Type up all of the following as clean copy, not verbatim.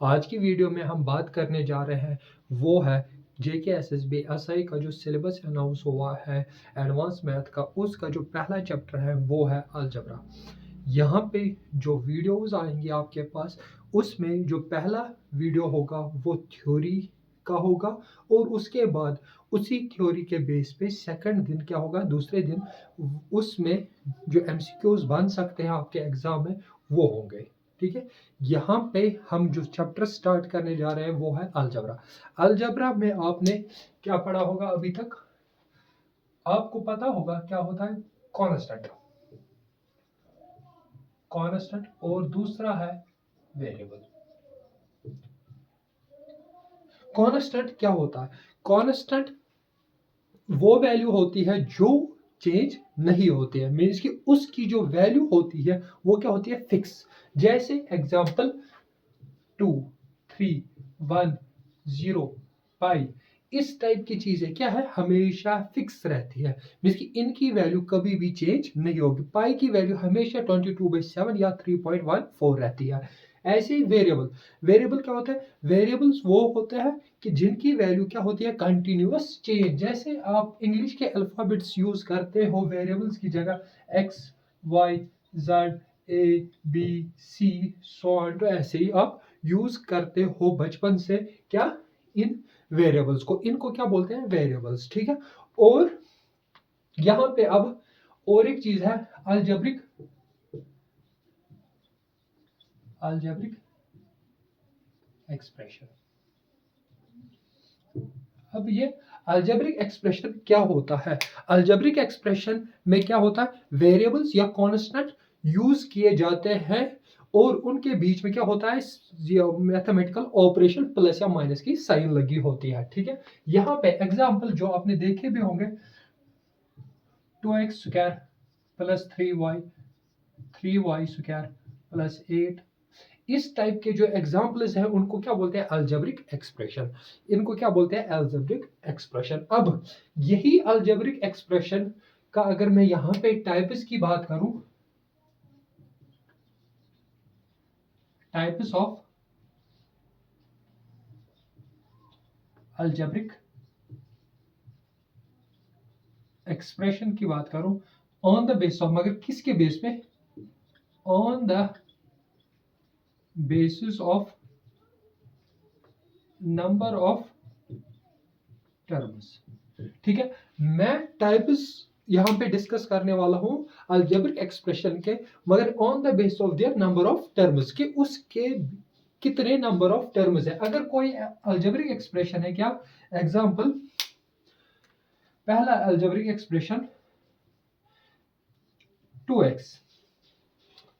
आज की वीडियो में हम बात करने जा रहे हैं वो है JKSSB SI का जो सिलेबस अनाउंस हुआ है एडवांस मैथ का, उसका जो पहला चैप्टर है वो है अलजबरा। यहाँ पे जो वीडियोस आएंगे आपके पास, उसमें जो पहला वीडियो होगा वो थ्योरी का होगा, और उसके बाद उसी थ्योरी के बेस पे सेकंड दिन क्या होगा, दूसरे दिन उसमें जो MCQs बन सकते हैं आपके एग्जाम में वो होंगे। ठीक है, यहाँ पे हम जो चैप्टर स्टार्ट करने जा रहे हैं वो है अलजबरा। अलजबरा में आपने क्या पढ़ा होगा अभी तक? आपको पता होगा क्या होता है कांस्टेंट, कांस्टेंट और दूसरा है वेरिएबल। कांस्टेंट क्या होता है? कांस्टेंट वो वैल्यू होती है जो चेंज नहीं होती है, मीन्स कि उसकी जो वैल्यू होती है वो क्या होती है, फिक्स। जैसे एग्जांपल 2, 3, 1, 0, पाई, इस टाइप की चीजें क्या है, हमेशा फिक्स रहती है, मीन्स कि इनकी वैल्यू कभी भी चेंज नहीं होगी। पाई की वैल्यू हमेशा 22/7 या 3.14 रहती है। ऐसे ही वेरिएबल, वेरिएबल क्या होता है? वेरिएबल्स वो होते हैं कि जिनकी वैल्यू क्या होती है, कंटिन्यूअस चेंज। जैसे आप इंग्लिश के अल्फाबेट्स यूज करते हो वेरिएबल्स की जगह, X, Y, Z, A, B, C, so on, तो ऐसे ही आप यूज करते हो बचपन से क्या, इन वेरिएबल्स को, इनको क्या बोलते हैं, वेरिएबल्स। ठीक है, और यहां पे अब और एक चीज है अलजेब्रिक, अलजेब्रिक एक्सप्रेशन। अब ये अलजेब्रिक एक्सप्रेशन क्या होता है? अलजेब्रिक एक्सप्रेशन में क्या होता है, वेरिएबल्स या कांस्टेंट यूज किए जाते हैं और उनके बीच में क्या होता है, मैथमेटिकल ऑपरेशन प्लस या माइनस की साइन लगी होती है। ठीक है, यहाँ पे एग्जांपल जो आपने देखे भी होंगे, 2x square plus 3y square plus 8, इस टाइप के जो एग्जाम्पल्स हैं उनको क्या बोलते हैं, अलजेब्रिक एक्सप्रेशन। इनको क्या बोलते हैं, अलजेब्रिक एक्सप्रेशन। अब यही अलजेब्रिक एक्सप्रेशन का अगर मैं यहां पे टाइप्स की बात करूं, टाइप्स ऑफ अलजेब्रिक एक्सप्रेशन की बात करूं, ऑन द बेस ऑफ, मगर किसके बेस पे, on the basis of number of terms. ठीक है, मैं टाइप्स यहां पे डिस्कस करने वाला हूं अलजेब्रिक एक्सप्रेशन के, मगर on the base of their number of terms, कि उसके कितने नंबर ऑफ टर्म्स है। अगर कोई अलजेब्रिक एक्सप्रेशन है, क्या एग्जांपल, पहला अलजेब्रिक एक्सप्रेशन 2x,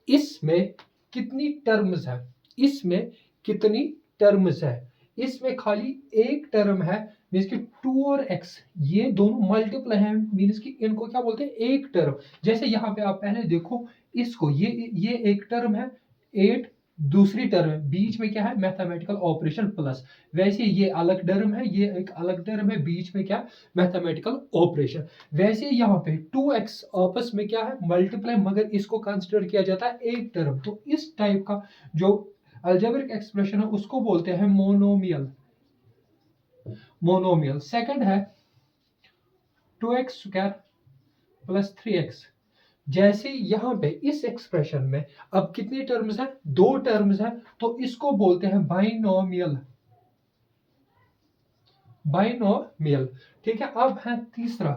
इसमें कितनी टर्म्स है, इसमें कितनी टर्म्स है, इसमें खाली एक टर्म है, मीन्स कि 2 और x ये दोनों मल्टीप्लाई हैं, मीन्स कि इनको क्या बोलते हैं, एक टर्म। जैसे यहाँ पे आप पहले देखो इसको, ये एक टर्म है, 8 दूसरी टर्म है, बीच में क्या है, मैथमेटिकल ऑपरेशन प्लस। वैसे ये अलग टर्म है, ये एक अलग टर्म है, बीच में क्या, मैथमेटिकल ऑपरेशन। वैसे यहाँ पे 2x आपस में क्या है, मल्टीप्लाई, मगर इसको कंसिडर किया जाता है एक टर्म। तो इस टाइप का जो अलजेब्रिक एक्सप्रेशन है उसको बोलते हैं मोनोमियल, मोनोमियल। सेकंड है 2x स्क्वायर प्लस 3x। जैसे यहां पे इस एक्सप्रेशन में अब कितनी टर्म्स है, दो टर्म्स है, तो इसको बोलते हैं बाइनोमियल, बाइनोमियल। ठीक है, अब है तीसरा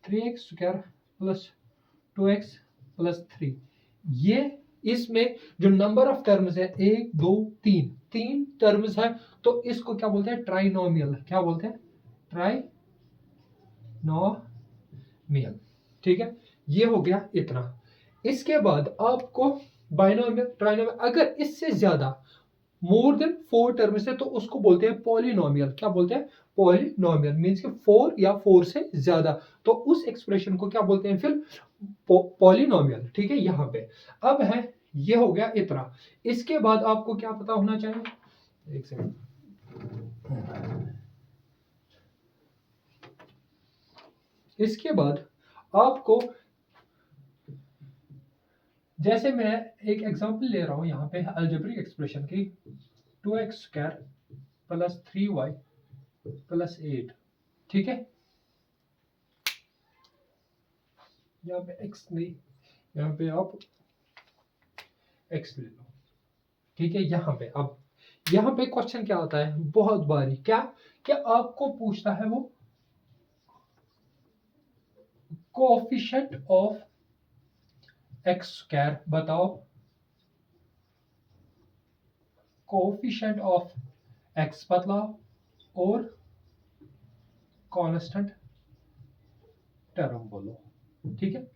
3x square plus 2x plus 3। ये इसमें जो नंबर ऑफ टर्म्स है, एक, दो, तीन, तीन टर्म्स है, तो इसको क्या बोलते हैं, ट्राइनोमियल। क्या बोलते हैं, ट्राइनोमियल। ठीक है, ये हो गया इतना। इसके बाद आपको बाइनोमियल, ट्राइनोमियल, अगर इससे ज्यादा मोर देन 4 टर्म्स है तो उसको बोलते हैं पॉलिनोमियल। क्या बोलते हैं, पॉलिनोमियल, मीन्स कि 4 या 4 से ज्यादा, तो उस एक्सप्रेशन को क्या बोलते हैं फिर, पॉलिनोमियल। ठीक है, यहाँ पे अब है, ये हो गया इतना। इसके बाद आपको क्या पता होना चाहिए, एक सेकंड, इसके बाद आपको जैसे मैं एक एग्जांपल ले रहा हूं यहाँ पे अलजेब्रिक एक्सप्रेशन की 2x² प्लस 3y प्लस 8, ठीक है। यहाँ पे x नहीं, यहाँ पे आप x ले लो, ठीक है। यहाँ पे अब यहाँ पे क्वेश्चन क्या आता है बहुत बारी, क्या क्या आपको पूछता है वो कोएफिशिएंट ऑफ x² बताओ, कोएफिशिएंट ऑफ x बताओ और कांस्टेंट टर्म बोलो, ठीक है।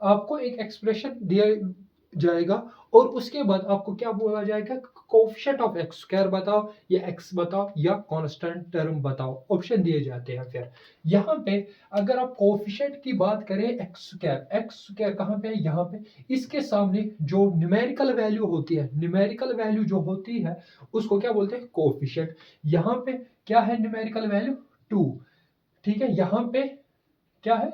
आपको एक एक्सप्रेशन दिया जाएगा और उसके बाद आपको क्या बोला जाएगा, कोएफिशिएंट ऑफ x² बताओ या x बताओ या कांस्टेंट टर्म बताओ, ऑप्शन दिए जाते हैं। फिर यहाँ पे अगर आप कोएफिशिएंट की बात करें x² कहाँ पे है, यहाँ पे इसके सामने जो न्यूमेरिकल वैल्यू होती है, न्यूमेरिकल वैल्यू जो होती है उसको क्या बोलते हैं कोएफिशिएंट। यहाँ पे क्या है न्यूमेरिकल वैल्यू 2, ठीक है। यहाँ पे क्या है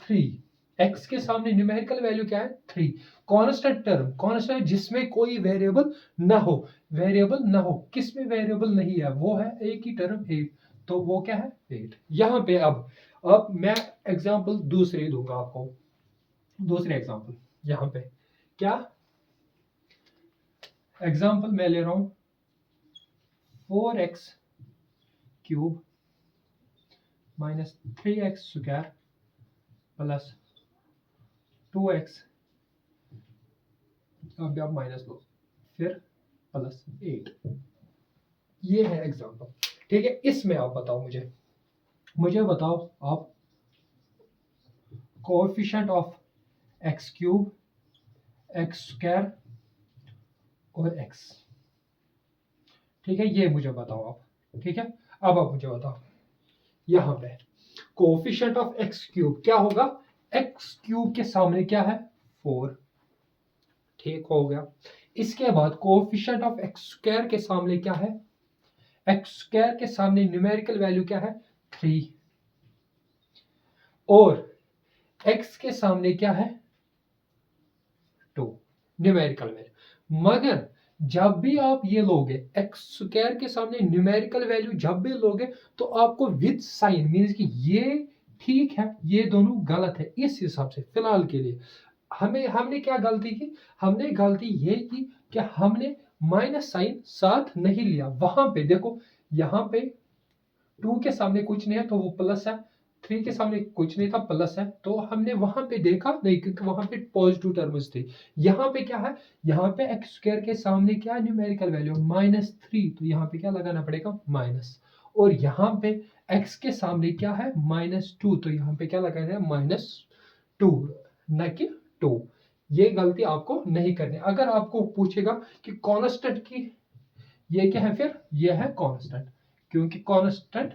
3, x के सामने न्यूमेरिकल वैल्यू क्या है 3। कांस्टेंट टर्म, कांस्टेंट जिसमें कोई वेरिएबल ना हो, वेरिएबल ना हो, किसमें वेरिएबल नहीं है वो है एक ही टर्म 8, तो वो क्या है 8। यहाँ पे अब मैं एग्जांपल दूसरे दूंगा आपको, दूसरे एग्जांपल। यहाँ पे क्या एग्जांपल मैं ले रहा हूं 4x³ minus 3x² plus 2x, अब आप माइनस लो, फिर प्लस 8, ये है एग्जांपल, ठीक है। इसमें आप बताओ मुझे बताओ आप कोएफिशिएंट ऑफ x³ x² और x, ठीक है, ये मुझे बताओ आप, ठीक है। अब आप मुझे बताओ यहाँ पे कोएफिशिएंट ऑफ x³ क्या होगा, x³ के सामने क्या है 4, ठीक हो गया। इसके बाद कोएफिशिएंट ऑफ x² के सामने क्या है, x² के सामने न्यूमेरिकल वैल्यू क्या है 3 और x के सामने क्या है 2 न्यूमेरिकल वैल्यू। मगर जब भी आप ये लोगे x² के सामने न्यूमेरिकल वैल्यू जब भी लोगे तो आपको विद साइन मींस कि ये ठीक है ये दोनों गलत है। इस हिसाब से फिलहाल के लिए हमने क्या गलती की, हमने गलती ये की कि हमने माइनस साइन साथ नहीं लिया। वहां पे देखो यहाँ पे 2 के सामने कुछ नहीं है तो वो प्लस है, 3 के सामने कुछ नहीं था प्लस है, तो हमने वहां पे देखा नहीं क्योंकि वहां पे पॉजिटिव टर्म्स थे। यहाँ पे क्या है, यहाँ पे x² के सामने क्या है न्यूमेरिकल वैल्यू -3, तो यहाँ पे क्या लगाना पड़ेगा माइनस, और यहाँ पे x के सामने क्या है -2, तो यहाँ पे क्या लगाना है -2 न कि 2। ये गलती आपको नहीं करनी। अगर आपको पूछेगा कि कांस्टेंट की ये क्या है, फिर ये है कांस्टेंट, क्योंकि कांस्टेंट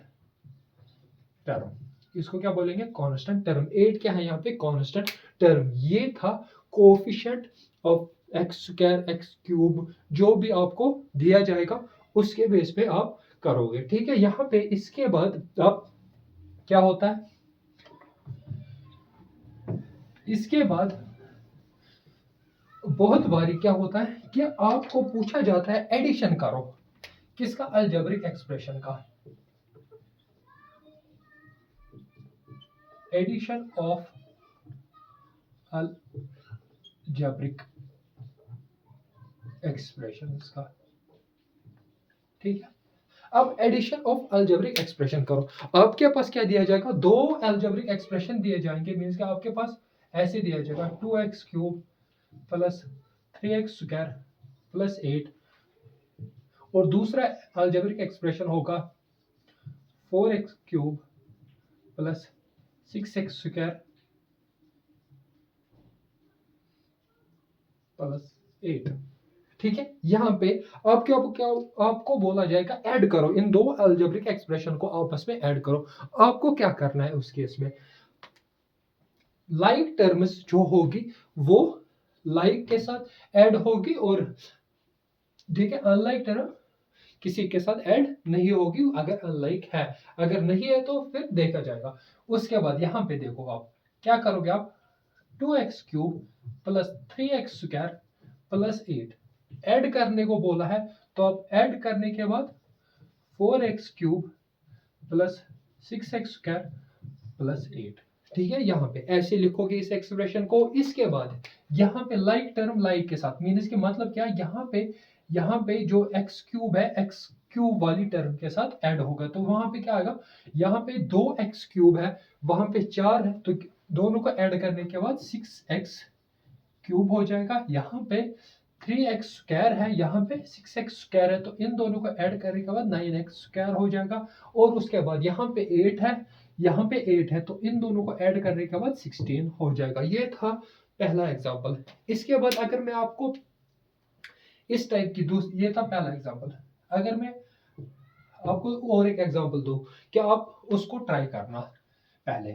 टर्म, इसको क्या बोलेंगे कांस्टेंट टर्म। 8 क्या है यहाँ पे कांस्टेंट टर्म। ये था कोएफिशिएंट ऑफ x² x³ जो भी आपको दिया जाएगा उसके बेस पे आप करोगे, ठीक है। यहाँ पे इसके बाद अब क्या होता है, इसके बाद बहुत बारी क्या होता है कि आपको पूछा जाता है एडिशन करो, किसका अलजेब्रिक एक्सप्रेशन का, एडिशन ऑफ अलजेब्रिक एक्सप्रेशंस का, ठीक है। अब एडिशन ऑफ अलजेब्रिक एक्सप्रेशन करो, आपके पास क्या दिया जाएगा, दो अलजेब्रिक एक्सप्रेशन दिए जाएंगे, मींस कि आपके पास ऐसे दिया जाएगा 2x³ प्लस 3x² प्लस 8 और दूसरा अलजेब्रिक एक्सप्रेशन होगा 4x³ प्लस 6x² प्लस 8, ठीक है। यहाँ पे आपको बोला जाएगा ऐड करो, इन दो अलजेब्रिक एक्सप्रेशन को आपस में ऐड करो। आपको क्या करना है उस केस में, लाइक टर्म्स जो होगी वो लाइक के साथ ऐड होगी और ठीक है अनलाइक टर्म किसी के साथ ऐड नहीं होगी अगर अनलाइक है, अगर नहीं है तो फिर देखा जाएगा। उसके बाद यहाँ पे देखो आप क्या करोगे, आप 2x³ plus 3x² plus 8 add करने को बोला है। तो अब ऐड करने के बाद 4x³ प्लस 6x² प्लस 8, ठीक है। यहाँ पे ऐसे लिखोगे इस एक्सप्रेशन को। इसके बाद यहाँ पे लाइक टर्म लाइक के साथ, मीन इसके मतलब क्या, यहाँ पे जो x³ है x³ वाली टर्म के साथ ऐड होगा। तो वहां पे क्या आएगा, यहाँ पे 2x³ है, वहां पे 4 है, तो दोनों को ऐड करने के बाद 6x³ हो जाएगा। यहाँ पे 3x² है, यहाँ पे 6x² है, तो इन दोनों को ऐड करने के बाद 9x² हो जाएगा। और उसके बाद यहाँ पे 8 है, यहाँ पे 8 है, तो इन दोनों को ऐड करने के बाद 16 हो जाएगा। ये था पहला एग्जाम्पल। इसके बाद अगर मैं आपको इस टाइप की ये था पहला एग्जाम्पल। अगर मैं आपको और एक एग्जाम्पल दूं, क्या आप उसको ट्राई करना पहले।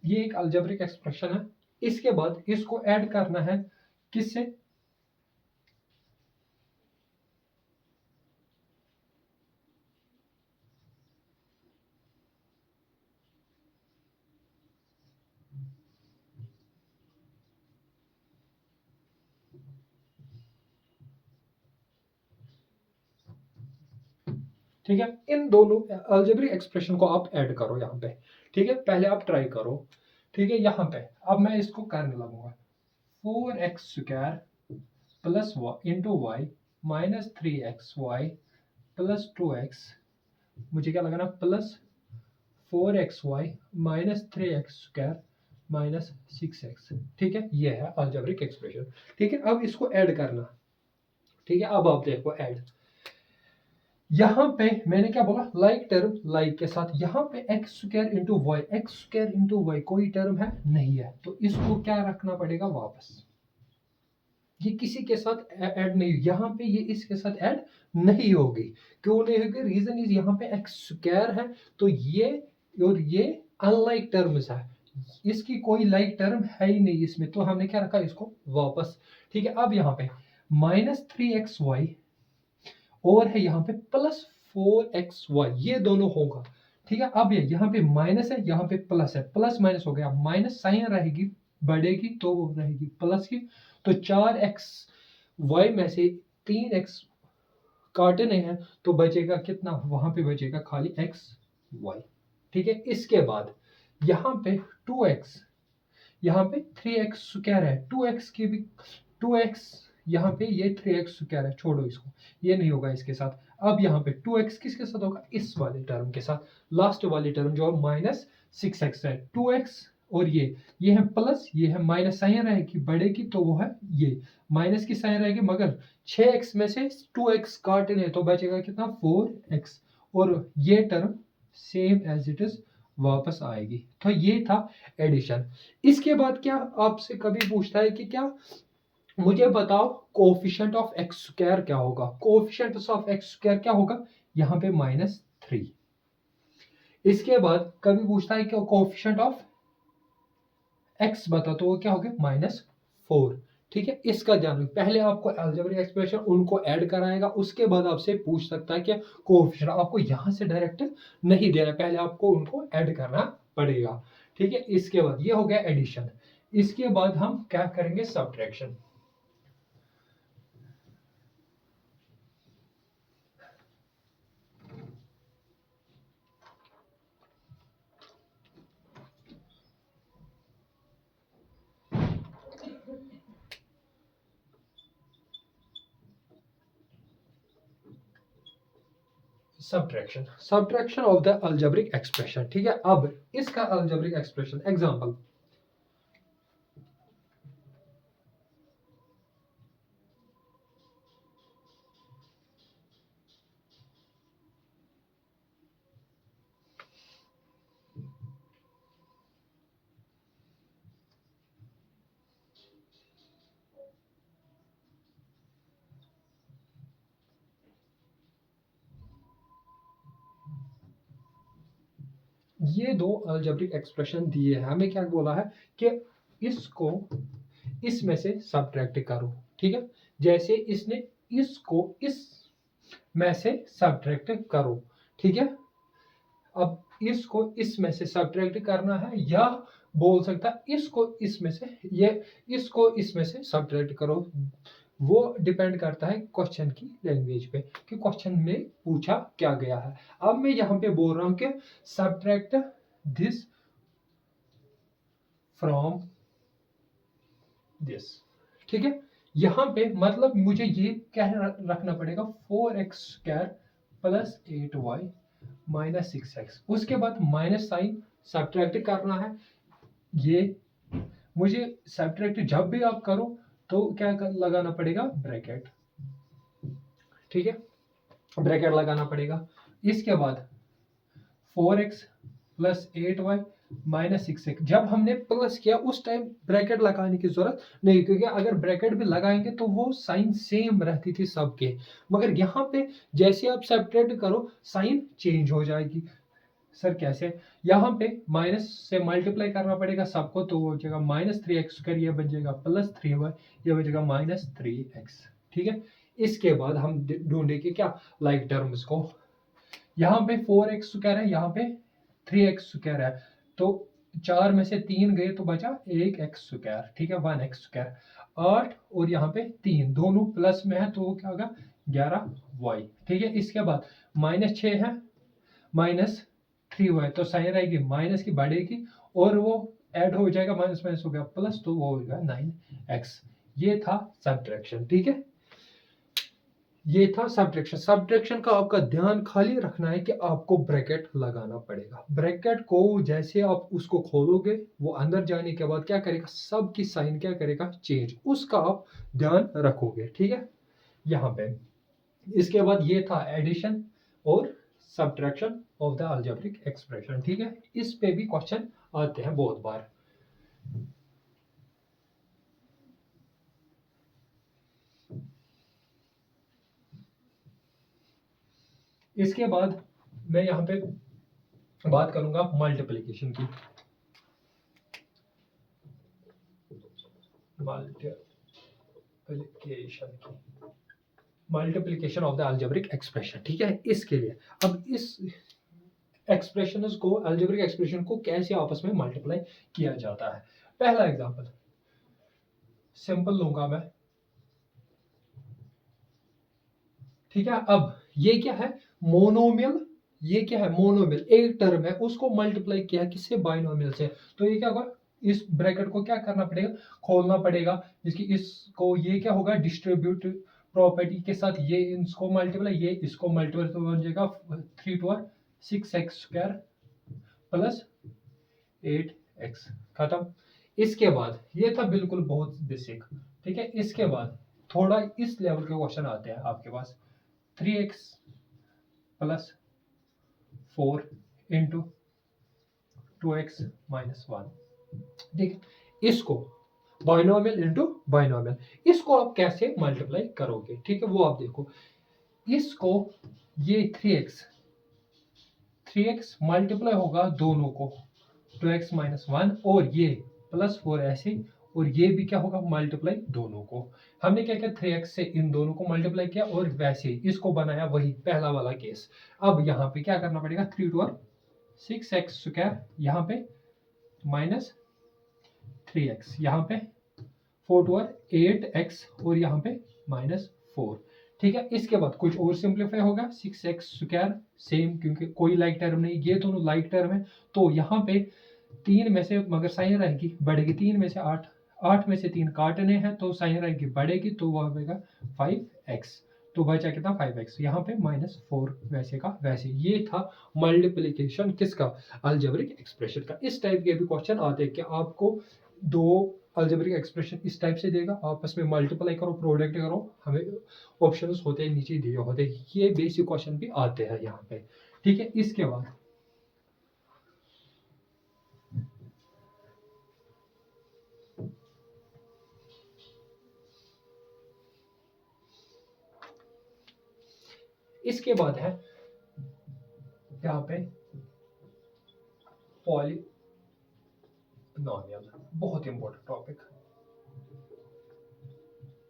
ये एक अलजेब्रिक एक्सप्रेशन है। इसके बाद इसको ऐड करना है किससे, ठीक है। इन दोनों अलजेब्रिक एक्सप्रेशन को आप ऐड करो यहाँ पे, ठीक है। पहले आप ट्राई करो, ठीक है। यहाँ पे अब मैं इसको करने लगूंगा। 4x² plus into Y minus 3xy plus 2x, मुझे क्या लगाना, plus 4xy minus 3x² minus 6x, ठीक है। ये है अलजेब्रिक एक्सप्रेशन, ठीक है। अब इसको ऐड करना, ठीक है। अब आप देखो ऐड, यहाँ पे मैंने क्या बोला, लाइक टर्म लाइक के साथ। यहाँ पे x² into Y, x² into Y कोई टर्म है नहीं है, तो इसको क्या रखना पड़ेगा वापस। ये किसी के साथ ऐड नहीं, यहाँ पे ये इसके साथ ऐड नहीं होगी। क्यों नहीं होगी, रीजन इज यहाँ पे x² है, तो ये और ये अनलाइक टर्म्स है, इसकी कोई लाइक टर्म है ही नहीं इसमें, तो हमने क्या रखा इसको वापस, ठीक है। अब यहाँ पे -3xy और है यहाँ पे +4xy, ये दोनों होगा, ठीक है। अब ये यहाँ पे माइनस है, यहाँ पे प्लस है, प्लस माइनस हो गया, माइनस साइन रहेगी, बढ़ेगी तो वो रहेगी प्लस की। तो 4xy में से 3x काटने हैं, तो बचेगा कितना, वहां पे बचेगा खाली xy, ठीक है। इसके बाद यहाँ पे 2x, यहाँ पे 3x² है, 2x की भी 2x, यहाँ पे ये 3x² है, छोड़ो इसको, ये नहीं होगा इसके साथ। अब यहाँ पे 2x किसके साथ होगा, इस वाले टर्म के साथ, लास्ट वाली टर्म जो -6x है। 2x और ये है प्लस, ये है माइनस, साइन रहेगी बढ़ेगी तो वो है ये माइनस की साइन रहेगी, मगर 6x में से 2x काटने तो बचेगा कितना, 4x, और ये term same as it is वापस आएगी। तो ये था एडिशन। इसके बाद क्या आपसे कभी पूछता है कि क्या मुझे बताओ कोफिशिएंट ऑफ x² क्या होगा, कोफिशिएंट ऑफ x² क्या होगा, यहाँ पे -3। इसके बाद कभी पूछता है कि कोफिशिएंट ऑफ x बता, तो वो क्या हो गया, -4, ठीक है। इसका ध्यान रखिए, पहले आपको अलजेब्रिक एक्सप्रेशन उनको ऐड कराएगा, उसके बाद आपसे पूछ सकता है कि कोफिशिएंट, आपको यहाँ से डायरेक्ट नहीं देना, पहले आपको उनको ऐड करना पड़ेगा, ठीक है। इसके बाद ये हो गया एडिशन। इसके बाद हम क्या करेंगे, subtraction. Subtraction of the algebraic expression, ठीक है। अब इसका अलजेब्रिक एक्सप्रेशन एग्जांपल, ये दो अलजेब्रिक एक्सप्रेशन दिए हैं, हमें क्या बोला है कि इसको इसमें से सब्ट्रैक्ट करो, ठीक है। जैसे इसने इसको इस में से सब्ट्रैक्ट करो, ठीक है। अब इसको इसमें से सब्ट्रैक्ट करना है, या बोल सकता है इसको इसमें से, ये इसको इसमें से सब्ट्रैक्ट करो। वो डिपेंड करता है क्वेश्चन की लैंग्वेज पे कि क्वेश्चन में पूछा क्या गया है। अब मैं यहाँ पे बोल रहा हूँ कि सब्ट्रैक्ट दिस फ्रॉम दिस, ठीक है। यहाँ पे मतलब मुझे ये क्या रखना पड़ेगा, 4x² plus 8y minus 6x, उसके बाद माइनस साइन सब्ट्रैक्ट करना है। ये मुझे सब्ट्रैक्ट जब भी आप करो तो क्या लगाना पड़ेगा, ब्रैकेट, ठीक है, ब्रैकेट लगाना पड़ेगा। इसके बाद 4x plus 8y minus 6x, जब हमने प्लस किया उस टाइम ब्रैकेट लगाने की जरूरत नहीं, क्योंकि अगर ब्रैकेट भी लगाएंगे तो वो साइन सेम रहती थी सबके, मगर यहाँ पे जैसे आप सब्ट्रैक्ट करो साइन चेंज हो जाएगी। सर कैसे, यहाँ पे माइनस से मल्टीप्लाई करना पड़ेगा सबको, तो वो हो जाएगा -3x², ये बन जाएगा +3y, ये बन जाएगा -3x, ठीक है। इसके बाद हम ढूंढेंगे क्या, लाइक टर्म्स को। यहाँ पे 4x² है, यहाँ पे 3x² है, तो 4 में से 3 गए तो बचा 1x², ठीक है, 1x²। 8 और यहाँ पे 3 दोनों प्लस में है, तो वो क्या होगा 11y, ठीक है। इसके बाद -6 है, -3y, तो साइन रहेगी माइनस की बढ़ेगी, और वो ऐड हो जाएगा, माइनस माइनस हो गया प्लस, तो वो हो गया 9x। ये था सब्ट्रैक्शन, ठीक है। ये था सब्ट्रैक्शन। सब्ट्रैक्शन का आपका ध्यान खाली रखना है कि आपको ब्रैकेट लगाना पड़ेगा। ब्रैकेट को जैसे आप उसको खोलोगे, वो अंदर जाने के बाद क्या करेगा, सब की साइन क्या करेगा, चेंज, उसका आप ध्यान रखोगे, ठीक है, यहाँ पे। इसके बाद ये था एडिशन और subtraction of the algebraic expression, ठीक है। इस पे भी क्वेश्चन आते हैं बहुत बार। इसके बाद मैं यहाँ पे बात करूंगा मल्टीप्लिकेशन की। Multiplication of the algebraic expression, ठीक है। इसके लिए अब इस एक्सप्रेशंस को, अलजेब्रिक एक्सप्रेशन को कैसे आपस में मल्टीप्लाई किया जाता है। पहला एग्जांपल सिंपल लूंगा मैं, ठीक है। अब ये क्या है, मोनोमियल, ये क्या है, मोनोमियल, एक टर्म है, उसको मल्टीप्लाई किया किससे, बाइनोमियल से, तो ये क्या होगा, इस ब्रैकेट को क्या करना पड़ेगा, खोलना पड़ेगा, जिसकी इसको ये क्या होगा, डिस्ट्रीब्यूट प्रॉपर्टी के साथ ये इसको मल्टीप्लाई, ये इसको मल्टीप्लाई, तो बन जाएगा 3 2 6x² प्लस 8x, खत्म। इसके बाद ये था बिल्कुल बहुत बेसिक, ठीक है। इसके बाद थोड़ा इस लेवल के क्वेश्चन आते हैं आपके पास, 3x plus 4 into 2x minus 1, ठीक है। इसको बाइनोमियल इंटू बाइनोमियल, इसको आप कैसे मल्टीप्लाई करोगे, ठीक है, वो आप देखो। इसको ये 3x मल्टीप्लाई होगा दोनों को, 2x माइनस 1, और ये +4 ऐसे, और ये भी क्या होगा, मल्टीप्लाई दोनों को। हमने क्या किया, 3x से इन दोनों को मल्टीप्लाई किया, और वैसे इसको बनाया वही पहला वाला केस। अब यहाँ पे क्या करना पड़ेगा, 3 2 6x², यहाँ पे -3x, यहाँ पे 4 2 8x, और यहाँ पे -4, ठीक है। इसके बाद कुछ और सिंप्लीफाई होगा, 6x² सेम, क्योंकि कोई लाइक टर्म नहीं, ये दोनों लाइक टर्म है, तो यहाँ पे 3 में से मगर साइन रहेगी बढ़ेगी, 3 में से 8, 8 में से 3 काटने हैं, तो साइन रहेगी बढ़ेगी, तो वह होगा 5x, तो बचा कितना, 5x, यहाँ पे -4 वैसे का वैसे। ये था मल्टीप्लिकेशन किसका, अलजेब्रिक एक्सप्रेशन का। इस टाइप के भी क्वेश्चन आते हैं कि आपको दो अलजेब्रिक एक्सप्रेशन इस टाइप से देगा, आपस में मल्टीप्लाई करो, प्रोडक्ट करो, हमें ऑप्शंस होते हैं नीचे दिए होते हैं, ये बेसिक क्वेश्चन भी आते हैं यहाँ पे, ठीक है। इसके बाद इसके बाद है यहाँ पे पॉलिनोमियल, बहुत इंपॉर्टेंट टॉपिक।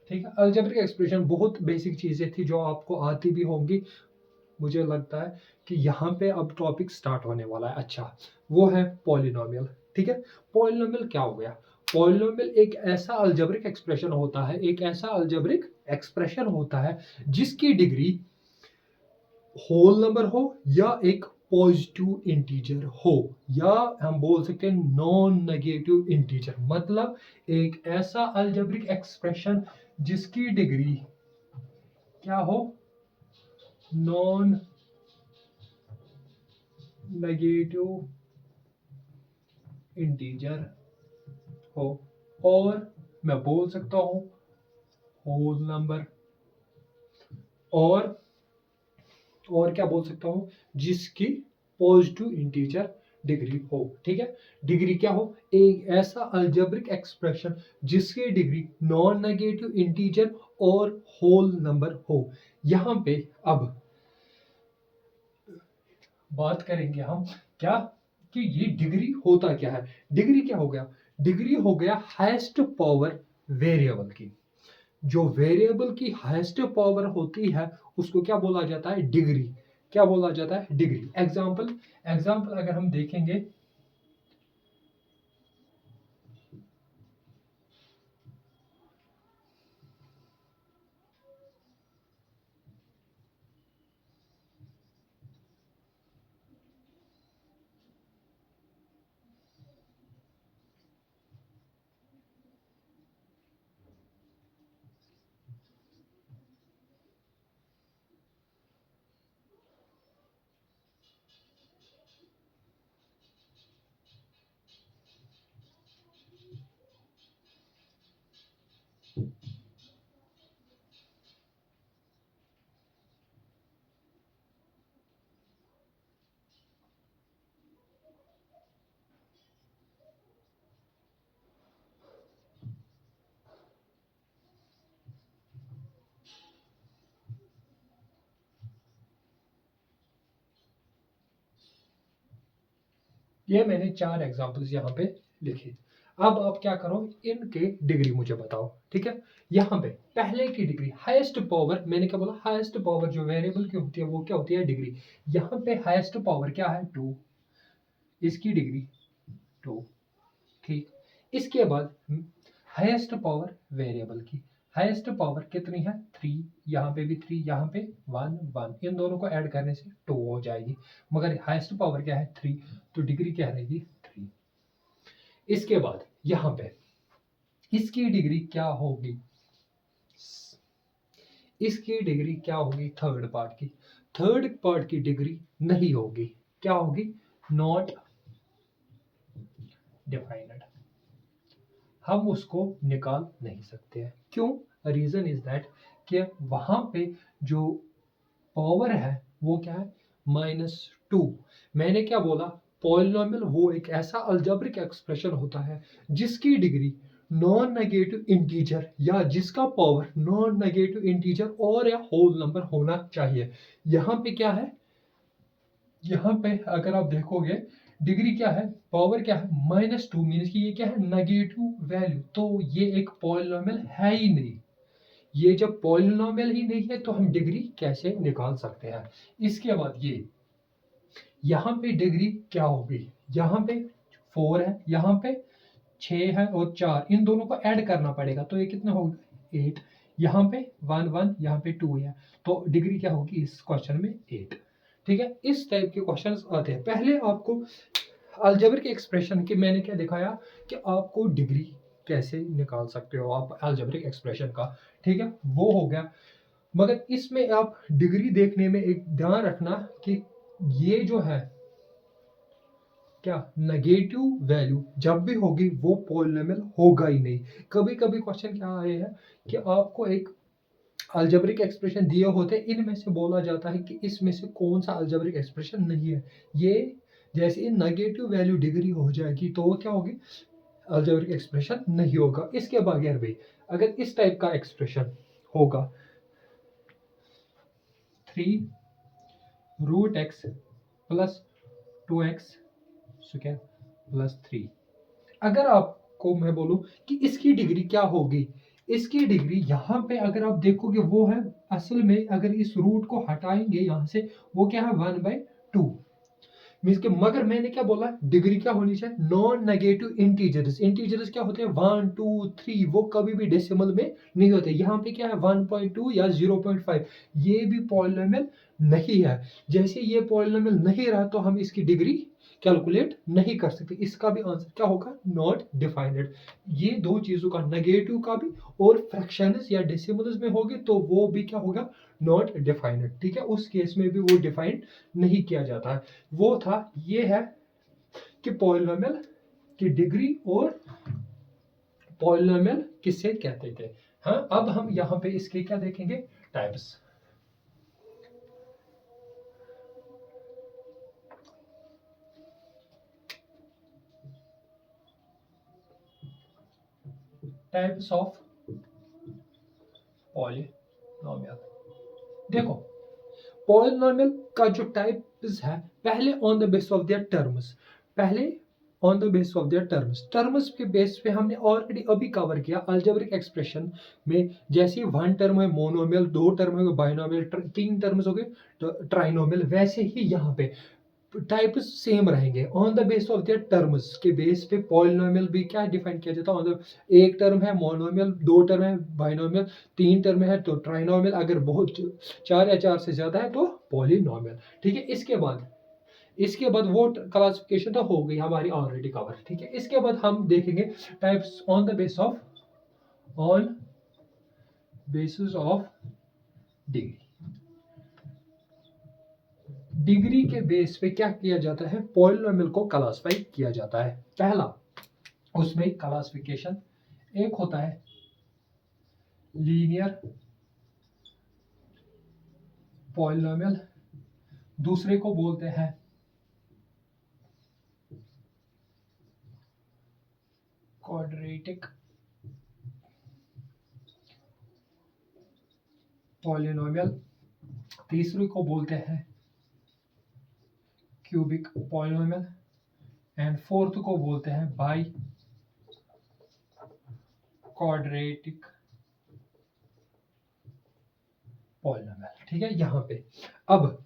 ठीक है, अलजेब्रिक एक्सप्रेशन बहुत बेसिक चीजें थी जो आपको आती भी होंगी। मुझे लगता है कि यहाँ पे अब टॉपिक स्टार्ट होने वाला है। अच्छा, वो है पॉलिनोमियल। ठीक है, पॉलिनोमियल क्या हो गया? पॉलिनोमियल एक ऐसा अलजेब्रिक एक्सप्रेशन होता है, एक ऐसा अलजेब्रिक एक्सप्रेशन होता है जिसकी डिग्री होल नंबर हो या एक पॉजिटिव इंटीजर हो, या हम बोल सकते हैं नॉन नेगेटिव इंटीजर। मतलब एक ऐसा अलजेब्रिक एक्सप्रेशन जिसकी डिग्री क्या हो? नॉन नेगेटिव इंटीजर हो, और मैं बोल सकता हूं होल नंबर, और क्या बोल सकता हूं? जिसकी पॉजिटिव इंटीजर डिग्री हो। ठीक है, डिग्री क्या हो? एक ऐसा अलजेब्रिक एक्सप्रेशन जिसकी डिग्री नॉन नेगेटिव इंटीजर और होल नंबर हो। यहां पे अब बात करेंगे हम क्या कि ये डिग्री होता क्या है। डिग्री क्या हो गया? डिग्री हो गया हाईएस्ट पावर वेरिएबल की। जो वेरिएबल की हाईएस्ट पावर होती है उसको क्या बोला जाता है? डिग्री। क्या बोला जाता है? डिग्री। एग्जाम्पल अगर हम देखेंगे, ये मैंने 4 एग्जांपल्स यहाँ पे लिखे। अब आप क्या करो, इनके डिग्री मुझे बताओ। ठीक है, यहाँ पे पहले की डिग्री हाईएस्ट पावर, मैंने क्या बोला? हाईएस्ट पावर जो वेरिएबल की होती है वो क्या होती है? डिग्री। यहाँ पे हाईएस्ट पावर क्या है? 2, इसकी डिग्री 2। ठीक, इसके बाद हाईएस्ट पावर वेरिएबल की, हाईएस्ट पावर कितनी है? 3। यहाँ पे भी 3, यहाँ पे 1 1, इन दोनों को ऐड करने से 2 हो जाएगी, मगर हाईएस्ट पावर क्या है? 3, तो डिग्री क्या रहेगी? 3। इसके बाद यहाँ पे इसकी डिग्री क्या होगी? इसकी डिग्री क्या होगी? थर्ड पार्ट की, थर्ड पार्ट की डिग्री नहीं होगी। क्या होगी? Not defined. हम उसको निकाल नहीं सकते हैं। क्यों? रीजन इज दैट कि वहां पे जो पावर है वो क्या है? -2। मैंने क्या बोला? पॉलिनोमियल वो एक ऐसा अलजेब्रिक एक्सप्रेशन होता है जिसकी डिग्री नॉन नेगेटिव इंटीजर या जिसका पावर नॉन नेगेटिव इंटीजर और या होल नंबर होना चाहिए। यहाँ पे क्या है? यहाँ पे अगर आप देखोगे डिग्री क्या है, पावर क्या है? -2, मीन्स कि ये क्या है? Negative value. तो ये एक पॉलिनोमियल है ही नहीं। ये जब पॉलिनोमियल ही नहीं है तो हम डिग्री कैसे निकाल सकते हैं? इसके बाद ये यहाँ पे डिग्री क्या होगी? यहाँ पे 4 है, यहाँ पे 6 है और 4, इन दोनों को ऐड करना पड़ेगा, तो ये कितना होगा? 8। यहाँ पे 1 1, यहाँ पे 2 है, तो डिग्री क्या होगी इस क्वेश्चन में? 8। ठीक है, इस टाइप के क्वेश्चंस आते हैं। पहले आपको अलजेब्रिक एक्सप्रेशन की मैंने क्या दिखाया कि आपको डिग्री कैसे निकाल सकते हो आप अलजेब्रिक एक्सप्रेशन का। ठीक है, वो हो गया। मगर इसमें आप डिग्री देखने में एक ध्यान रखना कि ये जो है क्या नेगेटिव वैल्यू जब भी होगी वो पॉलिनोमियल होगा ही नहीं। कभी कभी क्वेश्चन क्या आए हैं कि आपको एक अलजेब्रिक एक्सप्रेशन दिए होते, इनमें से बोला जाता है कि इसमें से कौन सा अलजेब्रिक एक्सप्रेशन नहीं है। ये जैसे ही नेगेटिव वैल्यू डिग्री हो जाएगी तो वो क्या होगी? अलजेब्रिक एक्सप्रेशन नहीं होगा। इसके बगैर भी अगर इस टाइप का एक्सप्रेशन होगा 3√x + 2x² + 3, अगर आपको मैं बोलूं कि इसकी डिग्री क्या होगी, इसकी डिग्री यहाँ पे अगर आप देखोगे वो है, असल में अगर इस रूट को हटाएंगे यहाँ से, वो क्या है 1/2 मीन्स के, मगर मैंने क्या बोला, डिग्री क्या होनी चाहिए, नॉन नेगेटिव इंटीजर्स। इंटीजर्स क्या होते हैं 1 2 3, वो कभी भी डेसिमल में नहीं होते। यहाँ पे क्या है 1.2 या 0.5, ये भी पॉलिनोमियल नहीं है। जैसे ये पॉलिनोमियल नहीं रहा तो हम इसकी डिग्री कैलकुलेट नहीं कर सकते। इसका भी आंसर क्या होगा, नॉट डिफाइंड। ये दो चीजों का, नेगेटिव का भी और फ्रैक्शंस या डेसिमल्स में होगी तो वो भी क्या होगा, नॉट डिफाइंड। ठीक है, उस केस में भी वो डिफाइंड नहीं किया जाता है। वो था, ये है कि पॉलिनोमियल की डिग्री और पॉलिनोमियल किससे कहते थे। हाँ, अब हम यहाँ पे इसके क्या देखेंगे, टाइप्स। Types of polynomial. देखो, पॉलिनोमियल का जो टाइप्स है, पहले on the base of their terms, पहले on the base of their terms, terms के बेस पे हमने ऑलरेडी अभी कवर किया अलजेब्रिक एक्सप्रेशन में। जैसे वन टर्म है मोनोमियल, दो टर्म है बाइनोमियल, तीन टर्म्स हो गए ट्राइनोमियल, वैसे ही यहाँ पे टाइप्स सेम रहेंगे। On the base of their terms के बेस पे पॉलिनोमियल भी क्या डिफाइन किया जाता है, ऑन द, एक टर्म है मोनोमियल, दो टर्म है बाइनोमियल, तीन टर्म है तो ट्राइनोमियल, अगर बहुत चार या चार से ज्यादा है तो पॉलिनोमियल। ठीक है, इसके बाद वो क्लासिफिकेशन तो हो गई हमारी ऑलरेडी कवर। ठीक है, इसके बाद हम देखेंगे types on the base of, on basis of degree. Degree के बेस पे क्या किया जाता है, पॉलिनोमियल को क्लासिफाई किया जाता है। पहला उसमें क्लासिफिकेशन, एक होता है लीनियर पॉलिनोमियल, दूसरे को बोलते हैं क्वाड्रेटिक पॉलिनोमियल, तीसरे को बोलते हैं क्यूबिक पॉलिनोमियल, एंड फोर्थ को बोलते हैं बाई क्वाड्रेटिक पॉलिनोमियल। ठीक है, यहाँ पे अब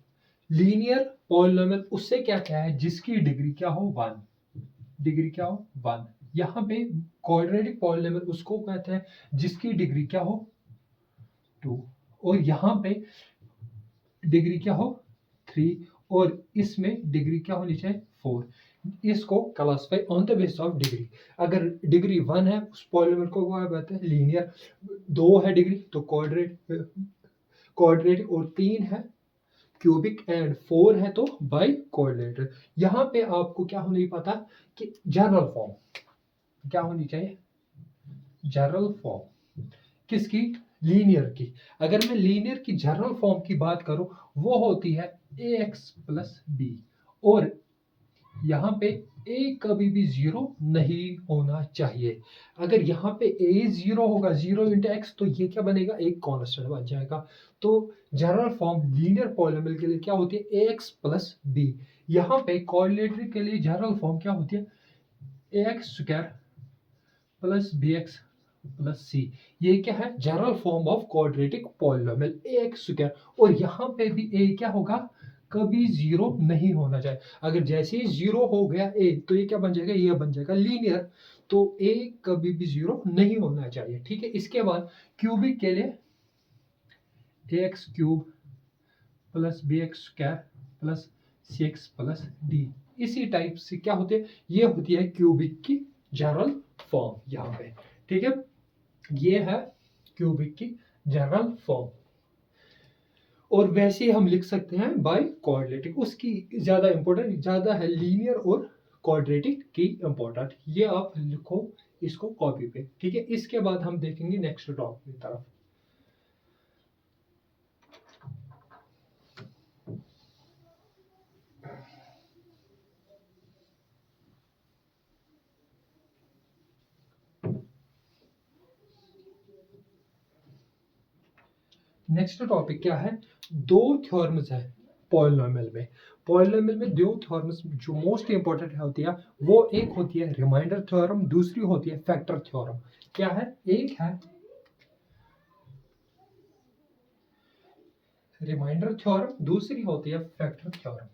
लीनियर पॉलिनोमियल उससे क्या क्या है, जिसकी डिग्री क्या हो 1, डिग्री क्या हो 1। यहाँ पे क्वाड्रेटिक पॉलिनोमियल उसको कहते हैं जिसकी डिग्री क्या हो 2, और यहाँ पे डिग्री क्या हो 3, और इसमें डिग्री क्या होनी चाहिए 4। इसको classify on the base of degree. अगर डिग्री 1 है उस पॉलिनोमियल को क्या कहते हैं, लीनियर। 2 है डिग्री तो क्वाड्रेटिक, और 3 है क्यूबिक, एंड 4 है तो बाई क्वाड्रेटिक। यहाँ पे आपको क्या होनी पता कि जनरल फॉर्म क्या होनी चाहिए, जनरल फॉर्म किसकी, लीनियर की। अगर मैं लीनियर की जनरल फॉर्म की बात करूं, वो होती है ax प्लस बी, और यहाँ पे a कभी भी जीरो नहीं होना चाहिए। अगर यहाँ पे a जीरो होगा, 0 × x, तो ये क्या बनेगा, एक कांस्टेंट बन जाएगा। तो जनरल फॉर्म लीनियर पॉलिनोमियल के लिए क्या होती है, ax प्लस बी। यहाँ पे क्वाड्रेटिक के लिए जनरल फॉर्म क्या होती है, ax square plus bx plus C. ये क्या है, general form of quadratic polynomial ax square. और यहाँ पे भी a क्या होगा, कभी जीरो नहीं होना चाहिए। अगर जैसे ही जीरो हो गया a, तो ये क्या बन जाएगा, ये बन जाएगा लीनियर। तो a कभी भी जीरो नहीं होना चाहिए। ठीक है, इसके बाद क्यूबिक के लिए ax cube plus bx square plus cx plus d। इसी टाइप से क्या होते हैं, ये होती है क्यूबिक की जनरल फॉर्म यहाँ पे। ठीक है, ये है क्यूबिक की जनरल फॉर्म। और वैसे ही हम लिख सकते हैं बाय क्वाड्रेटिक, उसकी ज्यादा इंपॉर्टेंट ज्यादा है लीनियर और क्वाड्रेटिक की इंपॉर्टेंट। ये आप लिखो इसको कॉपी पे। ठीक है, इसके बाद हम देखेंगे नेक्स्ट टॉपिक की तरफ। नेक्स्ट टॉपिक क्या है, दो थ्योरम्स है, पॉलिनोमियल में। पॉलिनोमियल में दो थ्योरम्स जो मोस्ट इंपॉर्टेंट होती है, वो एक होती है रिमाइंडर थ्योरम, दूसरी होती है फैक्टर थ्योरम। क्या है? एक है रिमाइंडर थ्योरम, दूसरी होती है फैक्टर थ्योरम।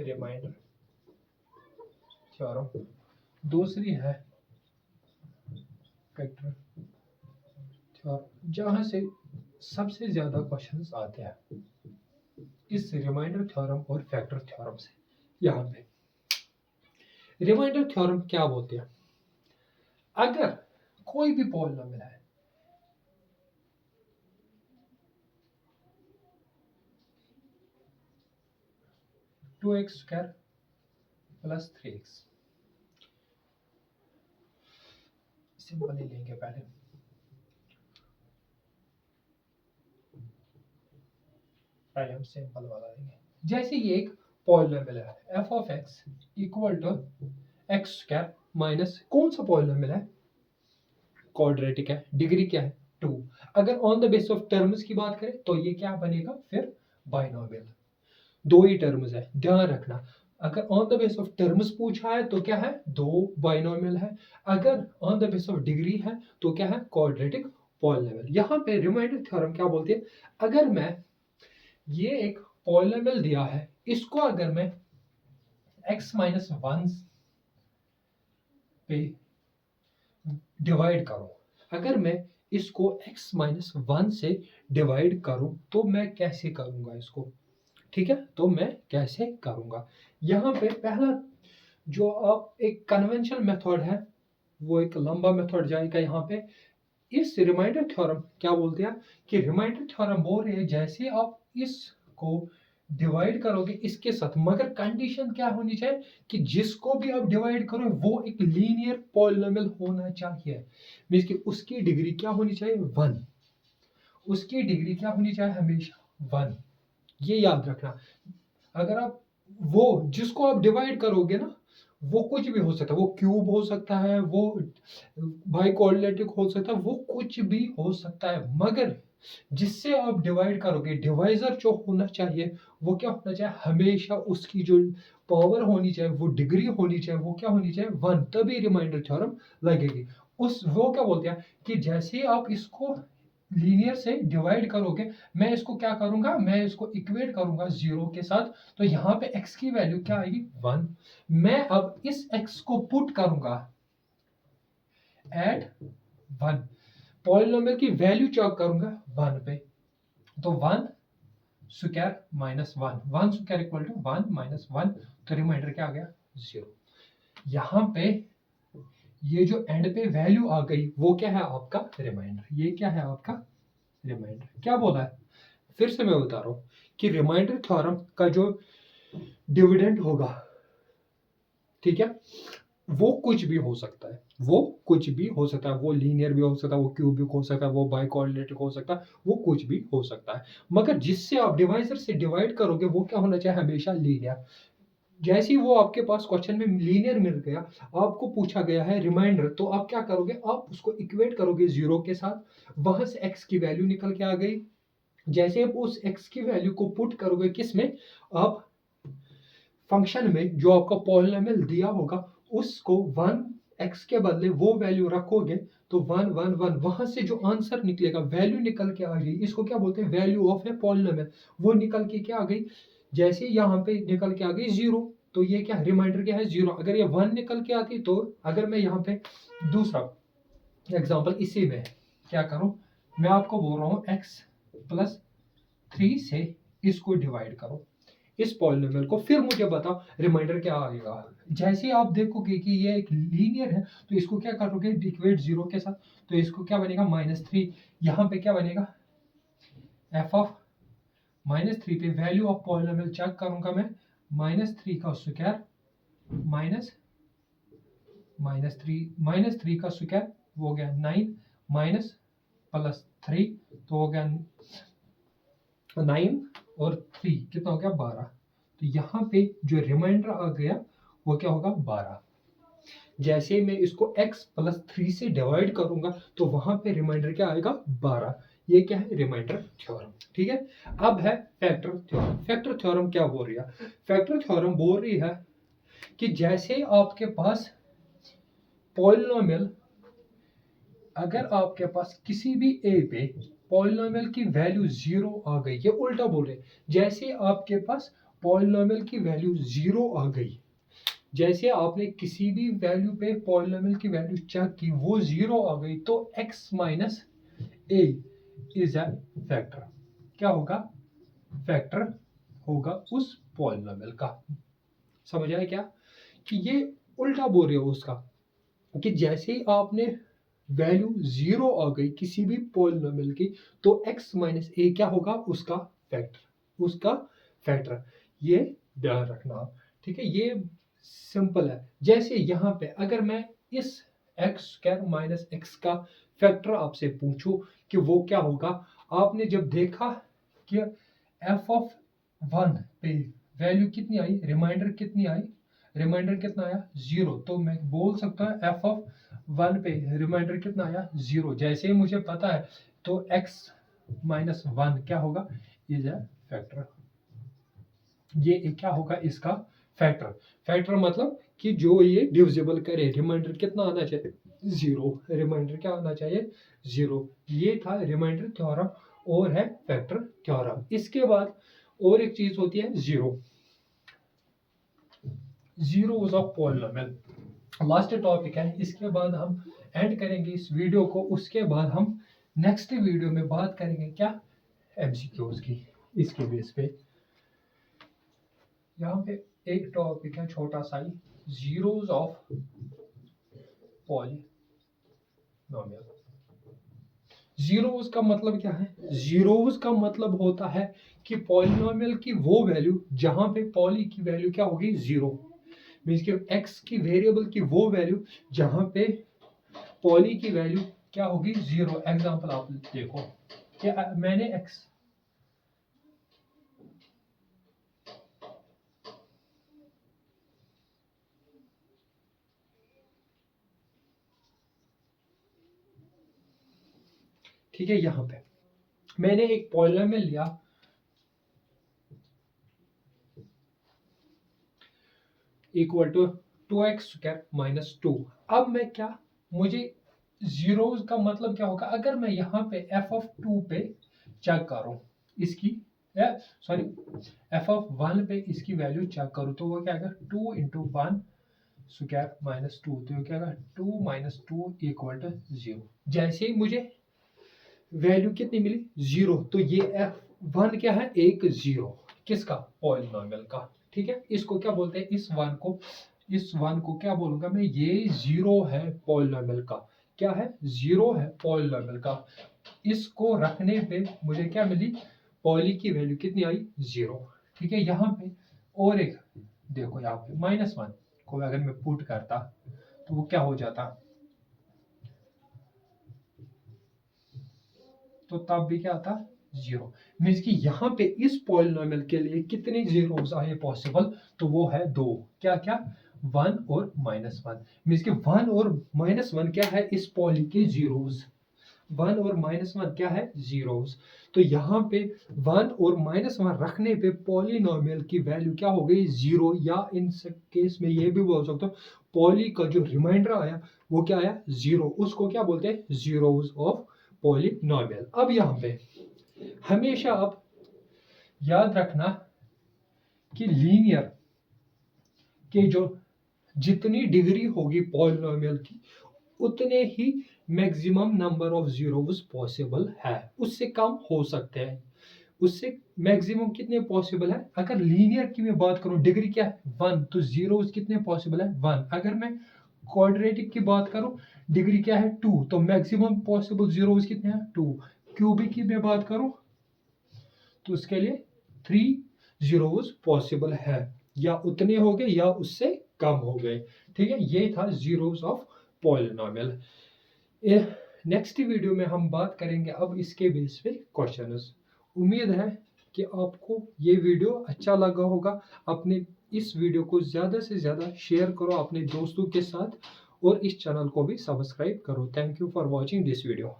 रिमाइंडर थ्योरम, दूसरी है फैक्टर थ्योरम। जहां से सबसे ज्यादा क्वेश्चंस आते हैं इस रिमाइंडर थ्योरम और फैक्टर थ्योरम से। यहां पे रिमाइंडर थ्योरम क्या बोलते हैं? अगर कोई भी पॉलिनोमियल है, two X square plus 3x, simple ही लेंगे पहले हम सिंपल वाला लेंगे। जैसे ये एक पॉलिनोमियल है f of x equal to X square minus, कौन सा पॉलिनोमियल है? क्वाड्रेटिक है, डिग्री क्या है? 2। अगर on the base of terms की बात करें तो ये क्या बनेगा फिर? बाइनोमियल। दो ही टर्म्स है, ध्यान रखना। अगर on the base of terms पूछा है तो क्या है? दो बाइनोमियल है। अगर on the base of degree है तो क्या है? Quadratic polynomial. यहाँ पे रिमाइंडर थ्योरम क्या बोलती है? अगर मैं ये एक पॉलिनोमियल दिया है, इसको अगर मैं x माइनस 1 पे डिवाइड करूं, अगर मैं इसको x माइनस 1 से डिवाइड करूं तो मैं कैसे करूंगा इसको? ठीक है, तो मैं कैसे करूंगा? यहाँ पे पहला जो आप एक कन्वेंशनल मेथड है, वो एक लंबा मेथड जाएगा। यहाँ पे इस रिमाइंडर थ्योरम क्या बोलते हैं कि रिमाइंडर थ्योरम बोल रहे हैं जैसे आप इसको डिवाइड करोगे इसके साथ, मगर कंडीशन क्या होनी चाहिए कि जिसको भी आप डिवाइड करो वो एक लीनियर पॉलिनोमियल होना चाहिए। मींस कि उसकी डिग्री क्या होनी चाहिए? 1। उसकी डिग्री क्या होनी चाहिए? हमेशा 1। ये याद रखना। अगर आप वो जिसको आप डिवाइड करोगे ना, वो कुछ भी हो सकता है, वो क्यूब हो सकता है, वो बाइक्वाड्रेटिक हो सकता है, वो कुछ भी हो सकता है, मगर जिससे आप डिवाइड करोगे डिवाइजर जो होना चाहिए वो क्या होना चाहिए? हमेशा उसकी जो पावर होनी चाहिए, वो डिग्री होनी चाहिए, वो क्या होनी चाहिए? 1। तभी रिमाइंडर थ्योरम लगेगी। उस वो क्या बोलते हैं कि जैसे आप इसको लीनियर से डिवाइड करोगे, मैं इसको क्या करूंगा? मैं इसको इक्वेट करूंगा 0 के साथ, तो यहाँ पे x की वैल्यू क्या आएगी? 1। मैं अब इस x को पुट करूंगा एट 1, पॉलिनोमियल की वैल्यू चेक करूंगा 1 पे, तो 1 square minus 1, 1 square equal to 1 minus 1, तो रिमाइंडर क्या आ गया? 0। यहाँ पे ये जो एंड पे वैल्यू आ गई वो क्या है? आपका रिमाइंडर। ये क्या है? आपका रिमाइंडर। क्या बोला है? फिर से मैं बता रहा हूं कि रिमाइंडर थ्योरम का जो डिविडेंड होगा, ठीक है, वो कुछ भी हो सकता है, वो कुछ भी हो सकता है, वो लीनियर भी हो सकता है, वो क्यूबिक हो सकता है, वो बाइक्वाड्रेटिक हो सकता है, वो कुछ भी हो सकता है, मगर जिससे आप डिवाइजर से डिवाइड करोगे वो क्या होना चाहिए? हमेशा लीनियर। जैसे ही वो आपके पास क्वेश्चन में लीनियर मिल गया, आपको पूछा गया है रिमाइंडर, तो आप क्या करोगे? आप उसको इक्वेट करोगे 0 के साथ, वहां से x की वैल्यू निकल के आ गई। जैसे आप उस x की वैल्यू को पुट करोगे किस में? आप फंक्शन में जो आपका पॉलिनोमियल दिया होगा उसको 1 x के बदले वो वैल्यू रखोगे, तो 1 1 1, वहां से जो आंसर निकलेगा, वैल्यू निकल के आ गई, इसको क्या बोलते हैं? Value of a polynomial. वो निकल के क्या आ गई? जैसे यहाँ पे निकल के आ गई 0, तो ये क्या रिमाइंडर क्या है? 0। अगर ये 1 निकल के आती, तो अगर मैं यहाँ पे दूसरा एग्जाम्पल इसी में क्या करूं, मैं आपको बोल रहा हूँ x प्लस 3 से इसको डिवाइड करो, इस पॉलिनोमियल को, फिर मुझे बताओ रिमाइंडर क्या आएगा। जैसे आप देखोगे कि ये एक लीनियर है, तो इसको क्या करोगे? इक्वेट 0 के साथ, तो इसको क्या बनेगा? -3। यहाँ पे क्या बनेगा? f ऑफ -3 पे वैल्यू ऑफ पॉलिनोमियल चेक करूंगा मैं, -3 का स्क्वायर माइनस -3 का स्क्वायर, वो हो गया 9, माइनस प्लस 3, तो हो गया 9 और 3 कितना हो गया? 12। तो यहाँ पे जो रिमाइंडर आ गया वो क्या होगा? 12। जैसे मैं इसको x प्लस 3 से डिवाइड करूंगा तो वहां पे रिमाइंडर क्या आएगा? 12। ये क्या है? Remainder theorem. ठीक है, अब है फैक्टर थ्योरम। फैक्टर थ्योरम क्या बोल रही है? फैक्टर थ्योरम बोल रही है कि जैसे आपके पास पॉलिनोमियल, अगर आपके पास किसी भी ए पे पॉलिनोमियल की वैल्यू 0 आ गई, ये उल्टा बोल रहे, जैसे आपके पास पॉलिनोमियल की वैल्यू 0 आ गई, जैसे आपने किसी भी वैल्यू पे पॉलिनोमियल की वैल्यू चेक की, वो 0 आ गई, तो x minus A is a factor. क्या होगा? फैक्टर होगा उस पॉलिनोमियल का। समझ आया क्या? कि ये उल्टा बोल रहे हो उसका, कि जैसे ही आपने वैल्यू 0 आ गई किसी भी पॉलिनोमियल की, तो x माइनस ए क्या होगा? उसका फैक्टर, उसका फैक्टर। ये ध्यान रखना आप। ठीक है, ये सिंपल है। जैसे यहाँ पे अगर मैं इस एक्स स्क्वायर माइनस एक्स का फैक्टर आपसे पूछूं कि वो क्या होगा, आपने जब देखा कि एफ ऑफ 1 पे वैल्यू कितनी आई, रिमाइंडर कितनी आई, रिमाइंडर कितना आया? 0। तो मैं बोल सकता हूँ एफ ऑफ 1 पे रिमाइंडर कितना आया? 0। जैसे ही मुझे पता है, तो x माइनस 1 क्या होगा? Is a factor. ये क्या होगा? इसका फैक्टर। फैक्टर मतलब कि जो ये डिविजिबल करे, रिमाइंडर कितना आना चाहिए? 0। रिमाइंडर क्या आना चाहिए? 0। ये था रिमाइंडर थ्योरम और है फैक्टर थ्योरम। इसके बाद और एक चीज होती है zero, zeros of polynomial. Last topic है, इसके बाद हम एंड करेंगे इस वीडियो को। उसके बाद हम नेक्स्ट वीडियो में बात करेंगे क्या? एमसीक्यूज की। इसके बेस पे यहाँ पे एक टॉपिक है छोटा सा ही, जीरोस ऑफ पॉलिनोमियल। जीरोस का मतलब क्या है? जीरोस का मतलब होता है कि पॉलिनोमियल की वो वैल्यू जहां पे पॉली की वैल्यू क्या होगी? 0। मीन्स कि एक्स की वेरिएबल की वो वैल्यू जहां पे पॉली की वैल्यू क्या होगी? 0। एग्जांपल आप देखो कि मैंने एक्स, ठीक है, यहां पे मैंने एक पॉलिनोमियल लिया equal to 2x square minus 2। अब मैं क्या, मुझे जीरोस का मतलब क्या होगा? अगर मैं यहाँ पे f ऑफ 2 पे चेक करूँ इसकी, सॉरी f ऑफ 1 पे इसकी वैल्यू चेक करूँ, तो वो क्या आएगा? 2 इंटू 1 स्क्वायर माइनस 2, तो क्या आएगा? 2 माइनस 2 इक्वल टू 0। जैसे ही मुझे वैल्यू कितनी मिली? 0। तो ये f1 क्या है? एक 0। किसका? पॉलिनोमियल का। ठीक है, इसको क्या बोलते हैं? इस वन को क्या बोलूंगा मैं? ये 0 है पॉलिनोमियल का। क्या है? 0 है पॉलिनोमियल का। इसको रखने पे मुझे क्या मिली? पॉली की वैल्यू कितनी आई? 0। ठीक है, यहाँ पे और एक देखो, यहाँ पे -1 को अगर मैं पुट करता तो वो क्या हो जाता? तो तब भी क्या आता? 0। मीन्स कि यहाँ पे इस पॉलिनोमियल के लिए कितने जीरोस आए पॉसिबल? तो वो है 2। क्या क्या? 1 और -1। मीन्स कि 1 और -1 क्या है? इस पॉली के जीरोस। 1 और -1 क्या है? जीरोस। तो यहाँ पे 1 और -1 रखने पे पॉलिनोमियल की वैल्यू क्या हो गई? 0। या इन केस में ये भी बोल सकते हो, पॉली का जो रिमाइंडर आया वो क्या आया? 0। उसको क्या बोलते हैं? Zeros of polynomial. अब यहाँ पे हमेशा आप याद रखना कि लीनियर के जो जितनी डिग्री होगी पॉलिनोमियल की, उतने ही maximum number of zeros possible है। उससे कम हो सकते हैं। उससे मैक्सिमम कितने पॉसिबल है? अगर लीनियर की मैं बात करूं, डिग्री क्या है? 1, तो जीरोस कितने पॉसिबल है? 1। अगर मैं क्वाड्रेटिक की बात करूं, डिग्री क्या है? 2, तो मैक्सिमम पॉसिबल जीरोस कितने हैं? 2। क्यूबिक की मैं बात करूं तो उसके लिए 3 जीरोस पॉसिबल है, या उतने हो गए या उससे कम हो गए। ठीक है, ये था zeros of polynomial. Next video में हम बात करेंगे अब इसके बेस पे क्वेश्चंस। उम्मीद है कि आपको ये वीडियो अच्छा लगा होगा। अपने इस वीडियो को ज़्यादा से ज़्यादा शेयर करो अपने दोस्तों के साथ, और इस चैनल को भी सब्सक्राइब करो। Thank you for watching this video.